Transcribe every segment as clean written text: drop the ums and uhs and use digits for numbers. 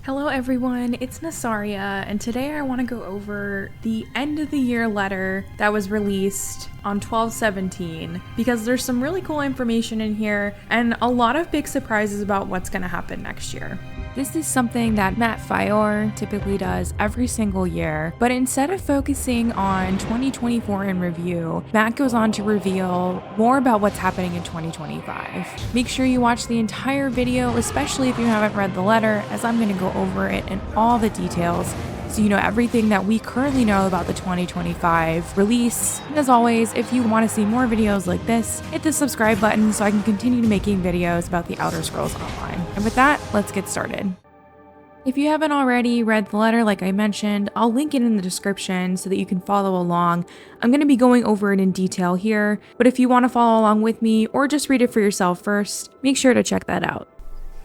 Hello everyone, it's Nasaria, and today I want to go over the end of the year letter that was released on 12/17 because there's some really cool information in here and a lot of big surprises about what's going to happen next year. This is something that Matt Firor typically does every single year, but instead of focusing on 2024 in review, Matt goes on to reveal more about what's happening in 2025. Make sure you watch the entire video, especially if you haven't read the letter, as I'm going to go over it in all the details so you know everything that we currently know about the 2025 release. And as always, if you want to see more videos like this, hit the subscribe button so I can continue making videos about the Elder Scrolls Online. And with that, let's get started. If you haven't already read the letter, like I mentioned, I'll link it in the description so that you can follow along. I'm going to be going over it in detail here, but if you want to follow along with me or just read it for yourself first, make sure to check that out.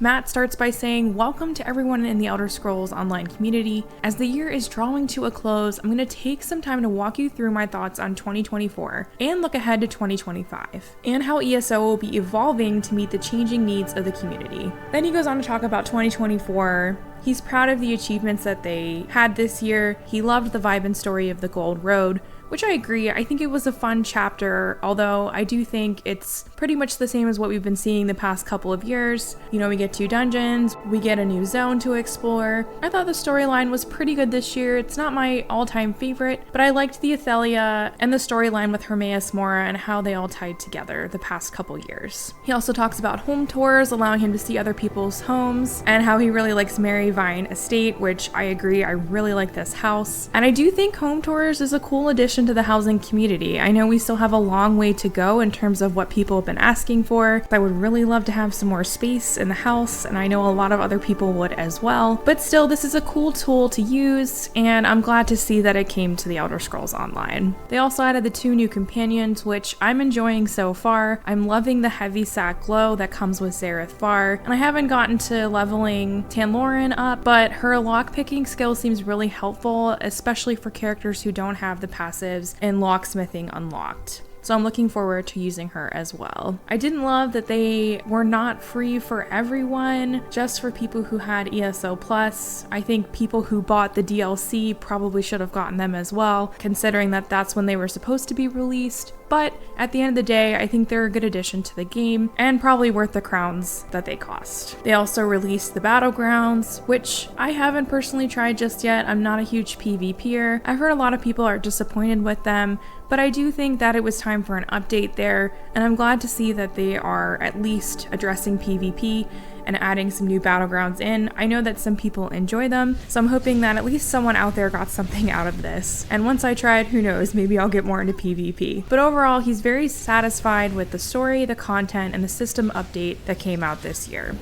Matt starts by saying, "Welcome to everyone in the Elder Scrolls Online community. As the year is drawing to a close, I'm going to take some time to walk you through my thoughts on 2024 and look ahead to 2025, and how ESO will be evolving to meet the changing needs of the community." Then he goes on to talk about 2024. He's proud of the achievements that they had this year. He loved the vibe and story of the Gold Road, which I agree. I think it was a fun chapter, although I do think it's pretty much the same as what we've been seeing the past couple of years. You know, we get 2 dungeons, we get a new zone to explore. I thought the storyline was pretty good this year. It's not my all-time favorite, but I liked the Athelia and the storyline with Hermaeus Mora and how they all tied together the past couple years. He also talks about home tours, allowing him to see other people's homes, and how he really likes Maryvine Estate, which I agree, I really like this house. And I do think home tours is a cool addition to the housing community. I know we still have a long way to go in terms of what people have been asking for. I would really love to have some more space in the house, and I know a lot of other people would as well. But still, this is a cool tool to use, and I'm glad to see that it came to the Elder Scrolls Online. They also added the 2 new companions, which I'm enjoying so far. I'm loving the heavy sack glow that comes with Zareth Var, and I haven't gotten to leveling Tanlorin up, but her lockpicking skill seems really helpful, especially for characters who don't have the passive and locksmithing unlocked. So I'm looking forward to using her as well. I didn't love that they were not free for everyone, just for people who had ESO Plus. I think people who bought the DLC probably should have gotten them as well, considering that that's when they were supposed to be released. But at the end of the day, I think they're a good addition to the game and probably worth the crowns that they cost. They also released the Battlegrounds, which I haven't personally tried just yet. I'm not a huge PvPer. I've heard a lot of people are disappointed with them, but I do think that it was time for an update there, and I'm glad to see that they are at least addressing PvP and adding some new battlegrounds in. I know that some people enjoy them, so I'm hoping that at least someone out there got something out of this. And once I try it, who knows, maybe I'll get more into PvP. But overall, he's very satisfied with the story, the content, and the system update that came out this year.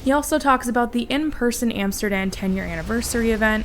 He also talks about the in-person Amsterdam 10-year anniversary event.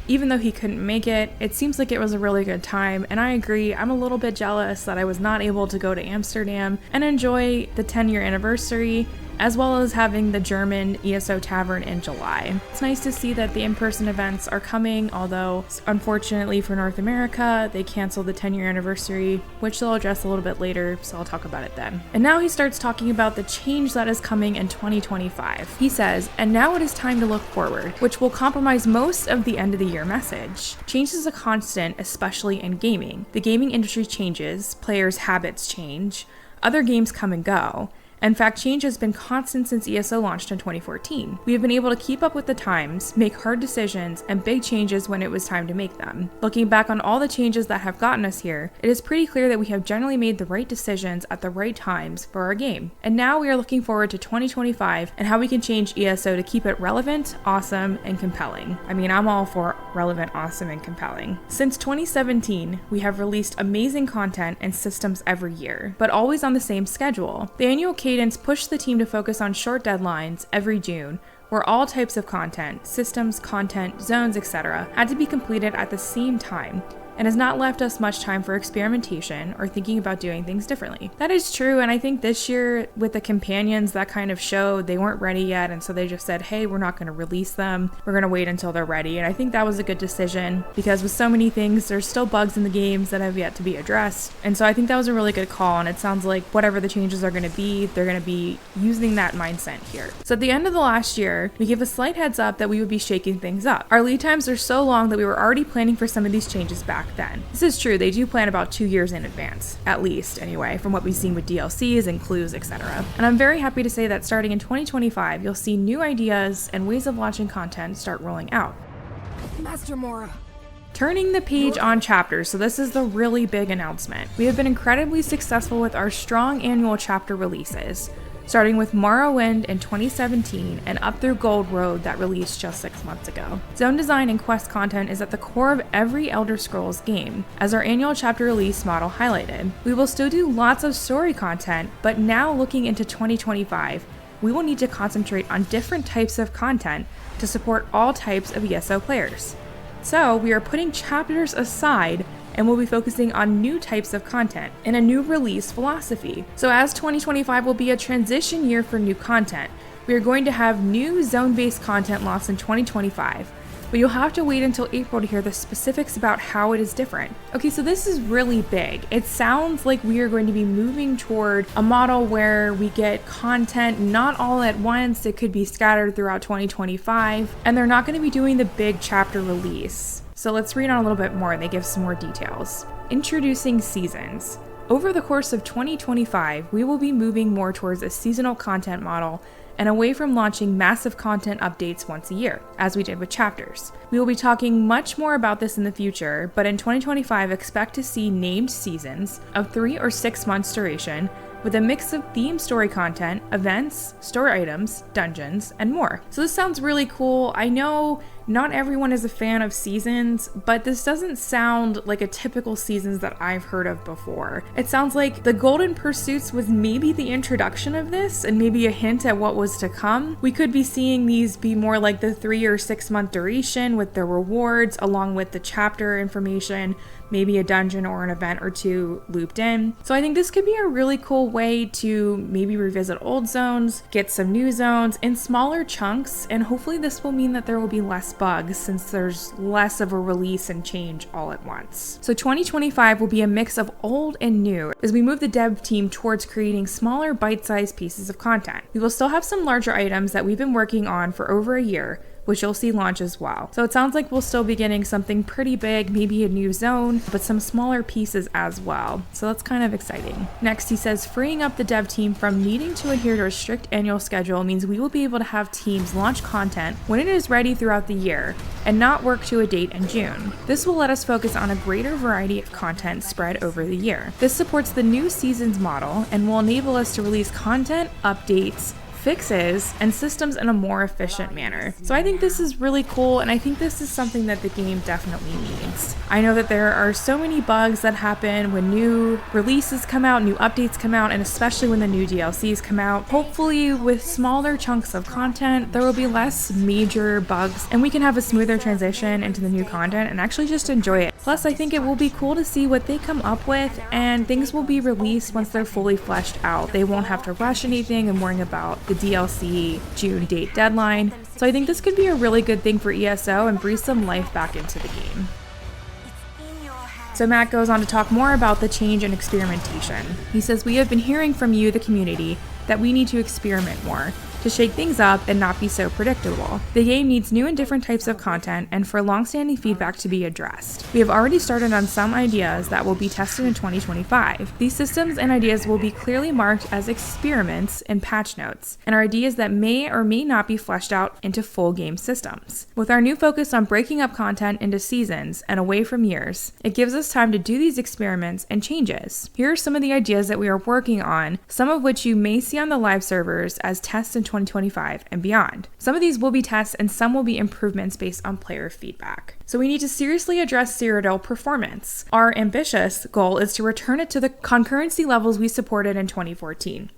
Even though he couldn't make it, it seems like it was a really good time, and I agree, I'm a little bit jealous that I was not able to go to Amsterdam and enjoy the 10-year anniversary, as well as having the German ESO Tavern in July. It's nice to see that the in-person events are coming, although unfortunately for North America, they canceled the 10-year anniversary, which they'll address a little bit later, so I'll talk about it then. And now he starts talking about the change that is coming in 2025. He says, "And now it is time to look forward," which will compromise most of the end of the year message. Change is a constant, especially in gaming. The gaming industry changes, players' habits change, other games come and go. In fact, change has been constant since ESO launched in 2014. We have been able to keep up with the times, make hard decisions, and big changes when it was time to make them. Looking back on all the changes that have gotten us here, it is pretty clear that we have generally made the right decisions at the right times for our game. And now we are looking forward to 2025 and how we can change ESO to keep it relevant, awesome, and compelling. I mean, I'm all for relevant, awesome, and compelling. Since 2017, we have released amazing content and systems every year, but always on the same schedule. The annual cadence pushed the team to focus on short deadlines every June, where all types of content, systems, content, zones, etc., had to be completed at the same time. and has not left us much time for experimentation or thinking about doing things differently. That is true, and I think this year with the companions, that kind of showed they weren't ready yet, and so they just said, hey, we're not going to release them. We're going to wait until they're ready, and I think that was a good decision because with so many things, there's still bugs in the games that have yet to be addressed, and so I think that was a really good call, and it sounds like whatever the changes are going to be, they're going to be using that mindset here. So at the end of the last year, we gave a slight heads up that we would be shaking things up. Our lead times are so long that we were already planning for some of these changes back then. This is true, they do plan about 2 years in advance, at least anyway, from what we've seen with DLCs and clues, etc. And I'm very happy to say that starting in 2025, you'll see new ideas and ways of launching content start rolling out. Master Mora. Turning the page on chapters, so this is the really big announcement. We have been incredibly successful with our strong annual chapter releases, starting with Morrowind in 2017 and up through Gold Road that released just 6 months ago. Zone design and quest content is at the core of every Elder Scrolls game, as our annual chapter release model highlighted. We will still do lots of story content, but now looking into 2025, we will need to concentrate on different types of content to support all types of ESO players. So we are putting chapters aside and we'll be focusing on new types of content and a new release philosophy. So as 2025 will be a transition year for new content, we are going to have new zone-based content launched in 2025, but you'll have to wait until April to hear the specifics about how it is different. Okay, so this is really big. It sounds like we are going to be moving toward a model where we get content not all at once, it could be scattered throughout 2025, and they're not going to be doing the big chapter release. So let's read on a little bit more, they give some more details. Introducing seasons. Over the course of 2025, we will be moving more towards a seasonal content model and away from launching massive content updates once a year, as we did with chapters. We will be talking much more about this in the future, but in 2025, expect to see named seasons of 3 or 6 months duration with a mix of themed story content, events, story items, dungeons, and more. So this sounds really cool. I know not everyone is a fan of seasons, but this doesn't sound like a typical seasons that I've heard of before. It sounds like the Golden Pursuits was maybe the introduction of this and maybe a hint at what was to come. We could be seeing these be more like the 3 or 6 month duration with the rewards along with the chapter information, maybe a dungeon or an event or two looped in. So I think this could be a really cool way to maybe revisit old zones, get some new zones in smaller chunks, and hopefully this will mean that there will be less bugs since there's less of a release and change all at once. So 2025 will be a mix of old and new as we move the dev team towards creating smaller bite-sized pieces of content. We will still have some larger items that we've been working on for over a year, which you'll see launch as well. So it sounds like we'll still be getting something pretty big, maybe a new zone, but some smaller pieces as well. So that's kind of exciting. Next, he says, freeing up the dev team from needing to adhere to a strict annual schedule means we will be able to have teams launch content when it is ready throughout the year and not work to a date in June. This will let us focus on a greater variety of content spread over the year. This supports the new seasons model and will enable us to release content, updates, fixes, and systems in a more efficient manner. So I think this is really cool, and I think this is something that the game definitely needs. I know that there are so many bugs that happen when new releases come out, new updates come out, and especially when the new DLCs come out. Hopefully with smaller chunks of content, there will be less major bugs, and we can have a smoother transition into the new content and actually just enjoy it. Plus, I think it will be cool to see what they come up with, and things will be released once they're fully fleshed out. They won't have to rush anything and worrying about the DLC June date deadline. So I think this could be a really good thing for ESO and breathe some life back into the game. So Matt goes on to talk more about the change in experimentation. He says, we have been hearing from you, the community, that we need to experiment more, to shake things up and not be so predictable. The game needs new and different types of content and for long-standing feedback to be addressed. We have already started on some ideas that will be tested in 2025. These systems and ideas will be clearly marked as experiments in patch notes and are ideas that may or may not be fleshed out into full game systems. With our new focus on breaking up content into seasons and away from years, it gives us time to do these experiments and changes. Here are some of the ideas that we are working on, some of which you may see on the live servers as tests in 2025 and beyond. Some of these will be tests and some will be improvements based on player feedback. So we need to seriously address Cyrodiil performance. Our ambitious goal is to return it to the concurrency levels we supported in 2014.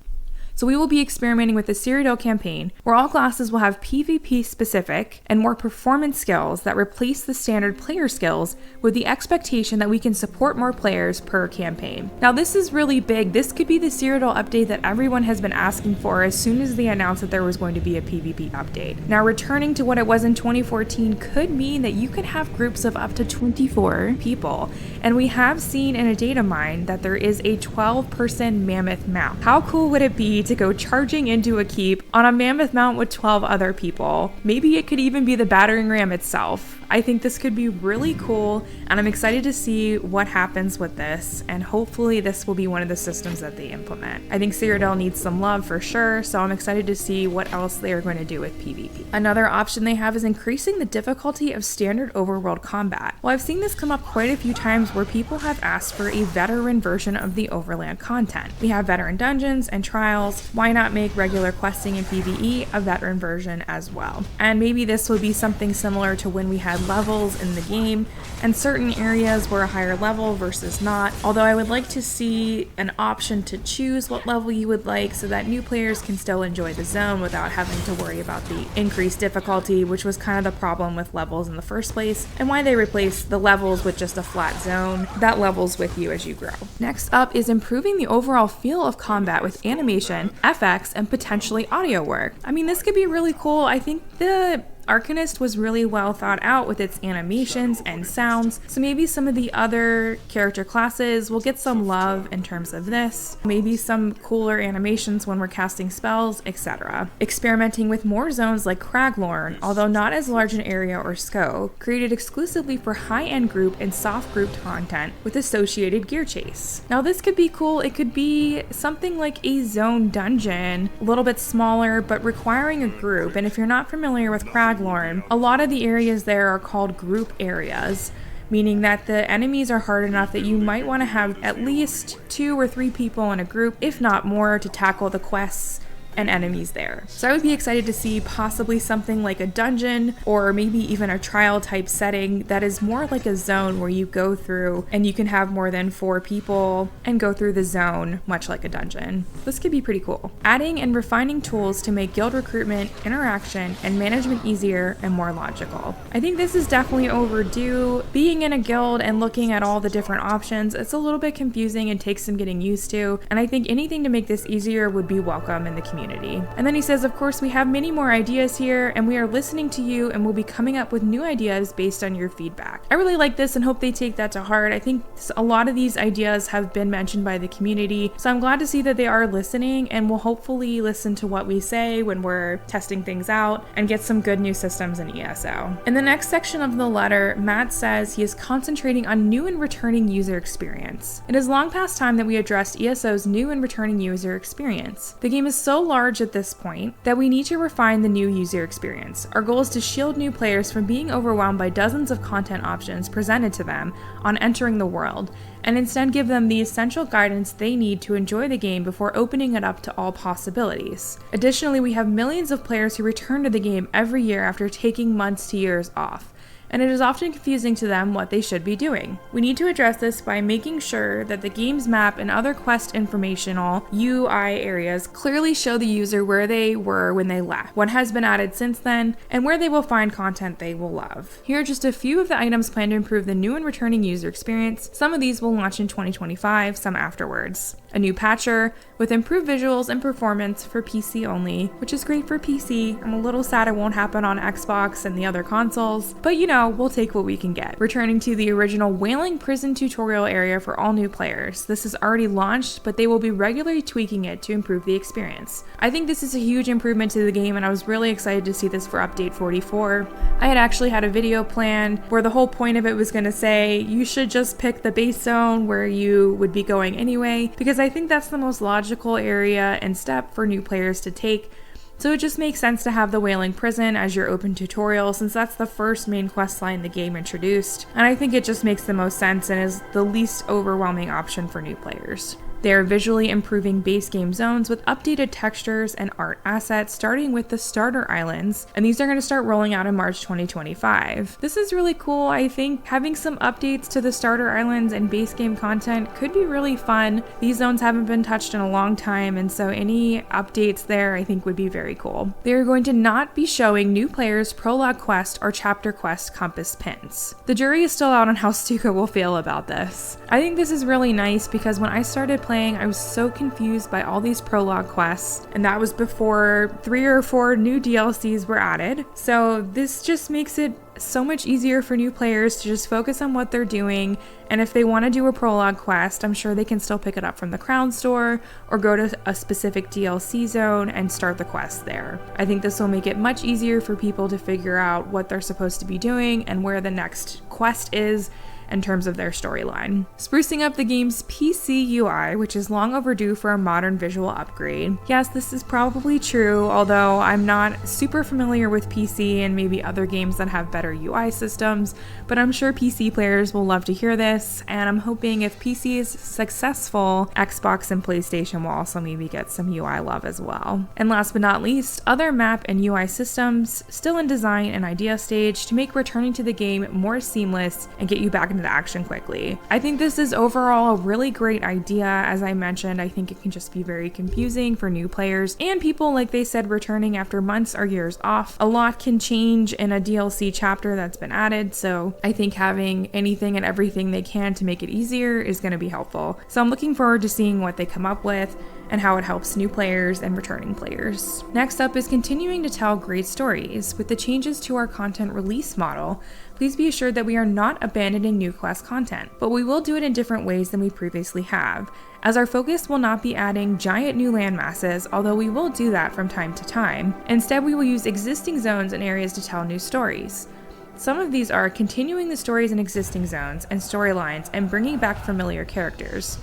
So we will be experimenting with the Cyrodiil campaign, where all classes will have PvP specific and more performance skills that replace the standard player skills, with the expectation that we can support more players per campaign. Now this is really big. This could be the Cyrodiil update that everyone has been asking for as soon as they announced that there was going to be a PvP update. Now returning to what it was in 2014 could mean that you could have groups of up to 24 people, and we have seen in a data mine that there is a 12-person mammoth mount. How cool would it be to go charging into a keep on a mammoth mount with 12 other people? Maybe it could even be the battering ram itself. I think this could be really cool, and I'm excited to see what happens with this, and hopefully this will be one of the systems that they implement. I think Cyrodiil needs some love for sure, so I'm excited to see what else they are going to do with PvP. Another option they have is increasing the difficulty of standard overworld combat. Well, I've seen this come up quite a few times where people have asked for a veteran version of the overland content. We have veteran dungeons and trials. Why not make regular questing in PvE a veteran version as well? And maybe this would be something similar to when we had levels in the game, and certain areas were a higher level versus not, although I would like to see an option to choose what level you would like so that new players can still enjoy the zone without having to worry about the increased difficulty, which was kind of the problem with levels in the first place, and why they replaced the levels with just a flat zone that levels with you as you grow. Next up is improving the overall feel of combat with animation, FX, and potentially audio work. I mean, this could be really cool. I think the Arcanist was really well thought out with its animations and sounds, so maybe some of the other character classes will get some love in terms of this, maybe some cooler animations when we're casting spells, etc. Experimenting with more zones like Craglorn, although not as large an area or scope, created exclusively for high-end group and soft grouped content with associated gear chase. Now this could be cool. It could be something like a zone dungeon, a little bit smaller but requiring a group, and if you're not familiar with Craglorn, a lot of the areas there are called group areas, meaning that the enemies are hard enough that you might want to have at least 2 or 3 people in a group, if not more, to tackle the quests and enemies there. So I would be excited to see possibly something like a dungeon or maybe even a trial type setting that is more like a zone where you go through and you can have more than 4 people and go through the zone, much like a dungeon. This could be pretty cool. Adding and refining tools to make guild recruitment, interaction, and management easier and more logical. I think this is definitely overdue. Being in a guild and looking at all the different options, it's a little bit confusing and takes some getting used to, and I think anything to make this easier would be welcome in the community. And then he says, of course, we have many more ideas here, and we are listening to you and we'll be coming up with new ideas based on your feedback. I really like this and hope they take that to heart. I think a lot of these ideas have been mentioned by the community, so I'm glad to see that they are listening and will hopefully listen to what we say when we're testing things out and get some good new systems in ESO. In the next section of the letter, Matt says he is concentrating on new and returning user experience. It is long past time that we addressed ESO's new and returning user experience. The game is so large at this point that we need to refine the new user experience. Our goal is to shield new players from being overwhelmed by dozens of content options presented to them on entering the world, and instead give them the essential guidance they need to enjoy the game before opening it up to all possibilities. Additionally, we have millions of players who return to the game every year after taking months to years off, and it is often confusing to them what they should be doing. We need to address this by making sure that the game's map and other quest informational UI areas clearly show the user where they were when they left, what has been added since then, and where they will find content they will love. Here are just a few of the items planned to improve the new and returning user experience. Some of these will launch in 2025, some afterwards. A new patcher with improved visuals and performance for PC only, which is great for PC. I'm a little sad it won't happen on Xbox and the other consoles, but you know, we'll take what we can get. Returning to the original Wailing Prison tutorial area for all new players. This is already launched, but they will be regularly tweaking it to improve the experience. I think this is a huge improvement to the game, and I was really excited to see this for update 44. I had actually had a video planned where the whole point of it was going to say you should just pick the base zone where you would be going anyway, because I think that's the most logical area and step for new players to take. So it just makes sense to have the Wailing Prison as your open tutorial, since that's the first main quest line the game introduced, and I think it just makes the most sense and is the least overwhelming option for new players. They are visually improving base game zones with updated textures and art assets, starting with the starter islands, and these are going to start rolling out in March 2025. This is really cool. I think having some updates to the starter islands and base game content could be really fun. These zones haven't been touched in a long time, and so any updates there I think would be very cool. They are going to not be showing new players prologue quest or chapter quest compass pins. The jury is still out on how Stuka will feel about this. I think this is really nice because when I started playing, I was so confused by all these prologue quests, and that was before 3 or 4 new DLCs were added. So this just makes it so much easier for new players to just focus on what they're doing, and if they want to do a prologue quest, I'm sure they can still pick it up from the Crown Store or go to a specific DLC zone and start the quest there. I think this will make it much easier for people to figure out what they're supposed to be doing and where the next quest is in terms of their storyline. Sprucing up the game's PC UI, which is long overdue for a modern visual upgrade. Yes, this is probably true, although I'm not super familiar with PC and maybe other games that have better UI systems, but I'm sure PC players will love to hear this, and I'm hoping if PC is successful, Xbox and PlayStation will also maybe get some UI love as well. And last but not least, other map and UI systems still in design and idea stage to make returning to the game more seamless and get you back into action quickly. I think this is overall a really great idea. As I mentioned, I think it can just be very confusing for new players and people, like they said, returning after months or years off. A lot can change in a DLC chapter that's been added, so I think having anything and everything they can to make it easier is going to be helpful. So I'm looking forward to seeing what they come up with and how it helps new players and returning players. Next up is continuing to tell great stories. With the changes to our content release model, please be assured that we are not abandoning new quest content, but we will do it in different ways than we previously have, as our focus will not be adding giant new land masses, although we will do that from time to time. Instead, we will use existing zones and areas to tell new stories. Some of these are continuing the stories in existing zones and storylines and bringing back familiar characters.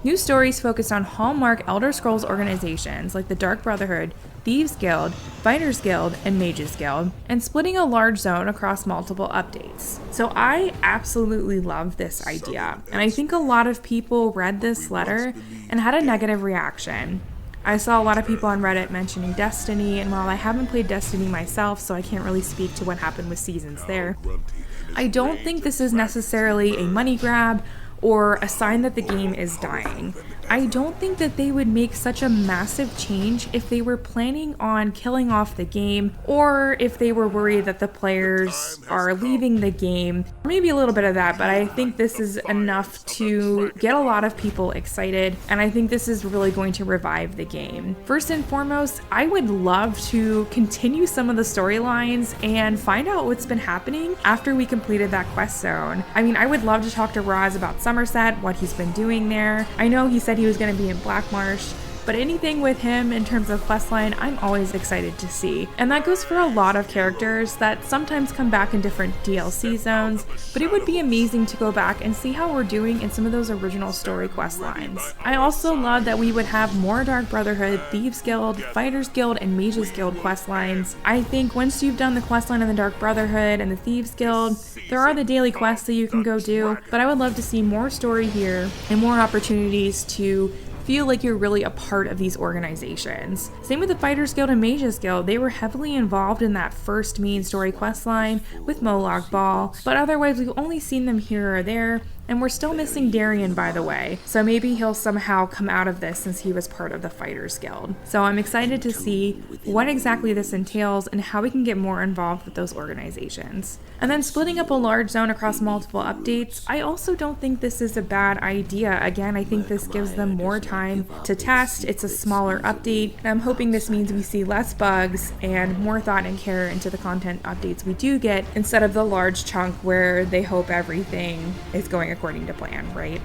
New stories focus on hallmark Elder Scrolls organizations like the Dark Brotherhood, Thieves Guild, Fighters Guild, and Mages Guild, and splitting a large zone across multiple updates. So I absolutely love this idea, and I think a lot of people read this letter and had a negative reaction. I saw a lot of people on Reddit mentioning Destiny, and while I haven't played Destiny myself, so I can't really speak to what happened with seasons there, I don't think this is necessarily a money grab or a sign that the game is dying. I don't think that they would make such a massive change if they were planning on killing off the game, or if they were worried that the players are leaving the game. Maybe a little bit of that, but I think this is enough to get a lot of people excited, and I think this is really going to revive the game. First and foremost, I would love to continue some of the storylines and find out what's been happening after we completed that quest zone. I mean, I would love to talk to Roz about Somerset, what he's been doing there. I know he said he was going to be in Blackmarsh, but anything with him in terms of questline, I'm always excited to see. And that goes for a lot of characters that sometimes come back in different DLC zones, but it would be amazing to go back and see how we're doing in some of those original story quest lines. I also love that we would have more Dark Brotherhood, Thieves Guild, Fighters Guild, and Mages Guild quest lines. I think once you've done the quest line in the Dark Brotherhood and the Thieves Guild, there are the daily quests that you can go do, but I would love to see more story here and more opportunities to feel like you're really a part of these organizations. Same with the Fighters Guild and Mages Guild. They were heavily involved in that first main story quest line with Molag Bal, but otherwise we've only seen them here or there, and we're still missing Darian, by the way. So maybe he'll somehow come out of this since he was part of the Fighters Guild. So I'm excited to see what exactly this entails and how we can get more involved with those organizations. And then splitting up a large zone across multiple updates, I also don't think this is a bad idea. Again, I think this gives them more time to test. It's a smaller update, and I'm hoping this means we see less bugs and more thought and care into the content updates we do get, instead of the large chunk where they hope everything is going according to plan, right?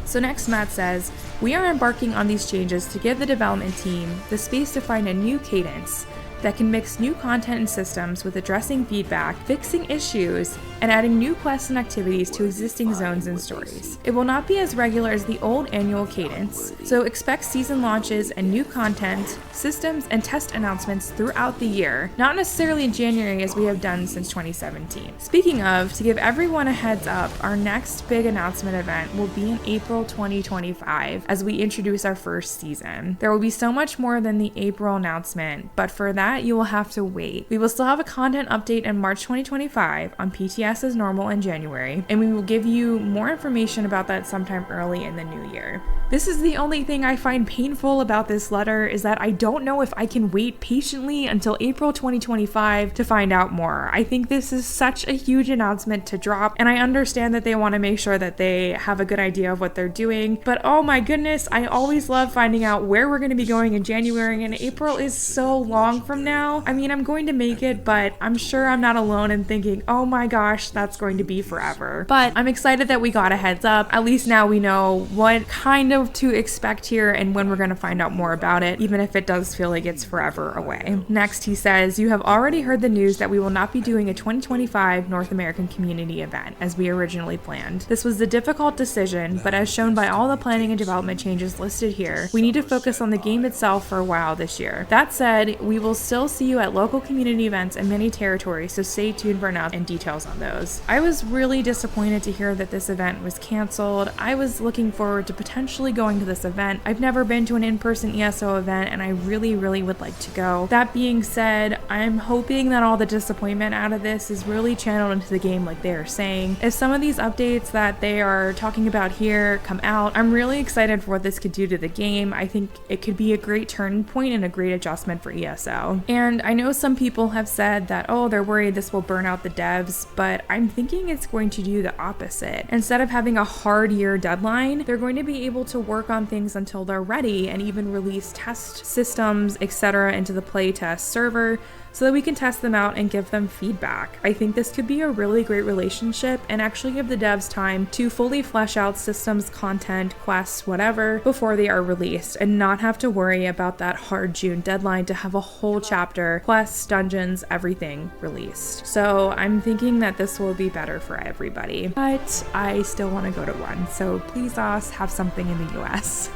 So next, Matt says, we are embarking on these changes to give the development team the space to find a new cadence that can mix new content and systems with addressing feedback, fixing issues, and adding new quests and activities to existing zones and stories. It will not be as regular as the old annual cadence, so expect season launches and new content, systems, and test announcements throughout the year, not necessarily in January as we have done since 2017. Speaking of, to give everyone a heads up, our next big announcement event will be in April 2025 as we introduce our first season. There will be so much more than the April announcement, but for that you will have to wait. We will still have a content update in March 2025 on PTS as normal in January, and we will give you more information about that sometime early in the new year. This is the only thing I find painful about this letter, is that I don't know if I can wait patiently until April 2025 to find out more. I think this is such a huge announcement to drop, and I understand that they want to make sure that they have a good idea of what they're doing, but oh my goodness, I always love finding out where we're going to be going in January, and April is so long from now. I mean, I'm going to make it, but I'm sure I'm not alone in thinking, oh my gosh, that's going to be forever. But I'm excited that we got a heads up. At least now we know what kind of to expect here and when we're going to find out more about it, even if it does feel like it's forever away. Next, he says, you have already heard the news that we will not be doing a 2025 North American community event as we originally planned. This was a difficult decision, but as shown by all the planning and development changes listed here, we need to focus on the game itself for a while this year. That said, we will still see you at local community events in many territories, so stay tuned for announcements and details on those. I was really disappointed to hear that this event was canceled. I was looking forward to potentially going to this event. I've never been to an in-person ESO event, and I really would like to go. That being said, I'm hoping that all the disappointment out of this is really channeled into the game like they are saying. If some of these updates that they are talking about here come out, I'm really excited for what this could do to the game. I think it could be a great turning point and a great adjustment for ESO. And I know some people have said that, oh, they're worried this will burn out the devs, but I'm thinking it's going to do the opposite. Instead of having a hard year deadline, they're going to be able to work on things until they're ready and even release test systems, etc. into the playtest server so that we can test them out and give them feedback. I think this could be a really great relationship and actually give the devs time to fully flesh out systems, content, quests, whatever, before they are released and not have to worry about that hard June deadline to have a whole chapter, quests, dungeons, everything released. So I'm thinking that this will be better for everybody, but I still want to go to one, so please us have something in the US.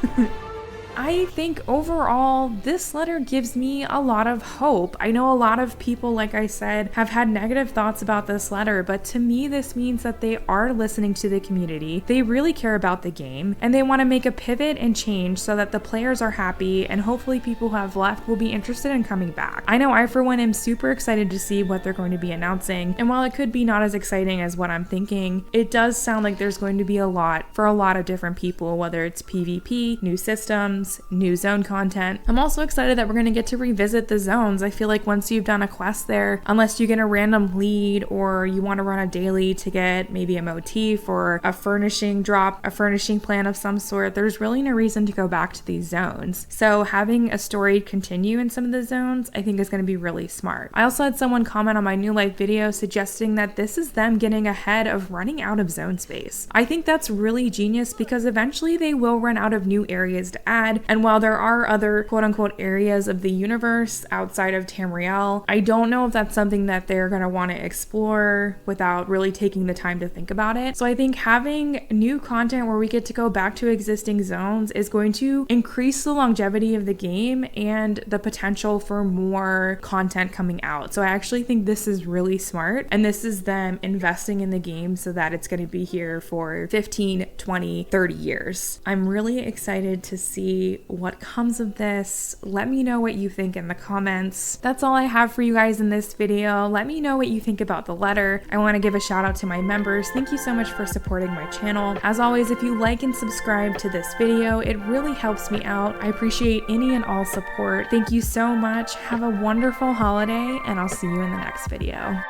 I think overall, this letter gives me a lot of hope. I know a lot of people, like I said, have had negative thoughts about this letter, but to me, this means that they are listening to the community. They really care about the game, and they want to make a pivot and change so that the players are happy, and hopefully people who have left will be interested in coming back. I know I, for one, am super excited to see what they're going to be announcing, and while it could be not as exciting as what I'm thinking, it does sound like there's going to be a lot for a lot of different people, whether it's PvP, new systems, new zone content. I'm also excited that we're going to get to revisit the zones. I feel like once you've done a quest there, unless you get a random lead or you want to run a daily to get maybe a motif or a furnishing drop, a furnishing plan of some sort, there's really no reason to go back to these zones. So having a story continue in some of the zones, I think is going to be really smart. I also had someone comment on my New Life video suggesting that this is them getting ahead of running out of zone space. I think that's really genius because eventually they will run out of new areas to add. And while there are other quote-unquote areas of the universe outside of Tamriel, I don't know if that's something that they're going to want to explore without really taking the time to think about it. So I think having new content where we get to go back to existing zones is going to increase the longevity of the game and the potential for more content coming out. So I actually think this is really smart, and this is them investing in the game so that it's going to be here for 15, 20, 30 years. I'm really excited to see what comes of this. Let me know what you think in the comments. That's all I have for you guys in this video. Let me know what you think about the letter. I want to give a shout out to my members. Thank you so much for supporting my channel. As always, if you like and subscribe to this video, it really helps me out. I appreciate any and all support. Thank you so much. Have a wonderful holiday, and I'll see you in the next video.